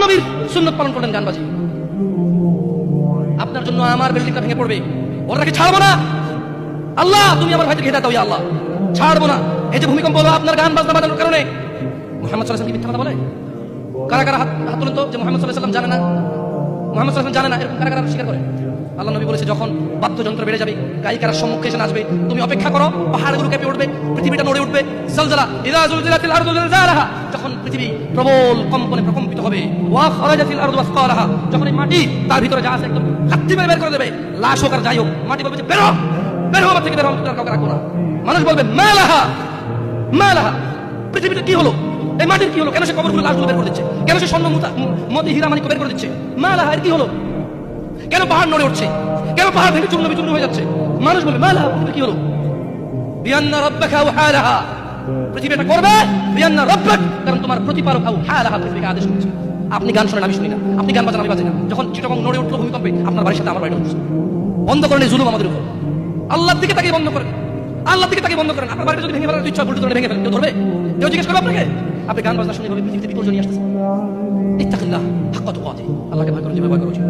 নবীর সুন্নাত পালন করলেন গান বাজিয়ে। আপনার জন্য আমার বিল্ডিংটা ভেঙে পড়বে, ওরা কি ছাড়বো না? আল্লাহ তুমি আমার ভাইকে হেদায়েত দাও ইয়া আল্লাহ, ছাড়বো না। এই যে ভূমিকম্প হলো আপনার গান বাজনা বাজানোর কারণে। মুহাম্মদ সাল্লাল্লাহু আলাইহি ওয়াসাল্লাম কি মিথ্যা কথা বলে? কারা কারা হাত তুলেন তো যে মুহাম্মদ সাল্লাল্লাহু আলাইহি ওয়াসাল্লাম জানে না, মুহাম্মদ সাল্লাল্লাহু আলাইহি ওয়াসাল্লাম জানে না, এরকম কারা কারা স্বীকার করে? আল্লাহ নবী বলেছে যখন বাদ্যযন্ত্র বেড়ে যাবে, গায়িকারা সম্মুখে এসে নাচবে, তুমি অপেক্ষা করো, পাহাড়গুলো কেঁপে উঠবে, পৃথিবীটা নড়ে উঠবে। জালজালা ইযা জুলজিলাতিল আরদু জিলজালাহা, যখন পৃথিবী প্রবল কম্পনে প্রকম্পিত হবে। ওয়া খারাজাতিল আরদু আসকালাহা, যখন এই মাটি তার ভিতরে যা আছে একদম লাথি মেরে বের করে দেবে, লাশ হোক আর যাই হোক, মাটি বলবে যে বের হও, বের হও আমার থেকে, বের হও, কাউকে রাখবো না। মানুষ বলবে মালাহা মালাহা, পৃথিবীটা কি হলো, এই মাটির কি হলো, কেন সে কবরগুলো লাশগুলো বের করে দিচ্ছে, কেন সে স্বর্ণ মতি হীরা মানিক বের করে দিচ্ছে, মালাহা এর কি হলো, কেন পাহাড় নড়ে উঠছে, কেন পাহাড় ভেঙে চূর্ণ বিচূর্ণ হয়ে যাচ্ছে? মানুষ বলে মালাহা, পৃথিবী কি হলো? বিআন্না রাব্বাকা ওয়াহালাহা, পৃথিবী এটা করবে বিআন্না রাব্বাক, কারণ তোমার প্রতিপালক ওয়াহালাহা পৃথিবীকে আদেশ করেছে। আপনি গান শুনেন আমি শুনি না, আপনি গান বাজান আমি বাজি না। যখন চিটাগং নড়ে উঠলো ভূমিকম্পে, আপনার বাড়ির সাথে আমার বাড়িটা উঠছে। বন্ধ করেন এই জুলুম আমাদের উপর। আল্লাহর দিকে তাকিয়ে বন্ধ করেন, আল্লাহর দিকে তাকিয়ে বন্ধ করেন। আপনার বাড়িটা যদি ভেঙে ফেলার ইচ্ছা বুলডোজার ভেঙে ফেলেন, কেউ ধরবে? কেউ জিজ্ঞেস করবে আপনাকে? আপনি গান বাজনা শুনে ভাবে পৃথিবীতে বিপর্যয় নিয়ে আসতেছেন। ইত্তাকিল্লাহ হাক্কা তুকাতিহি, আল্লাহকে ভয় করুন, যেভাবে ভয় করা উচিত।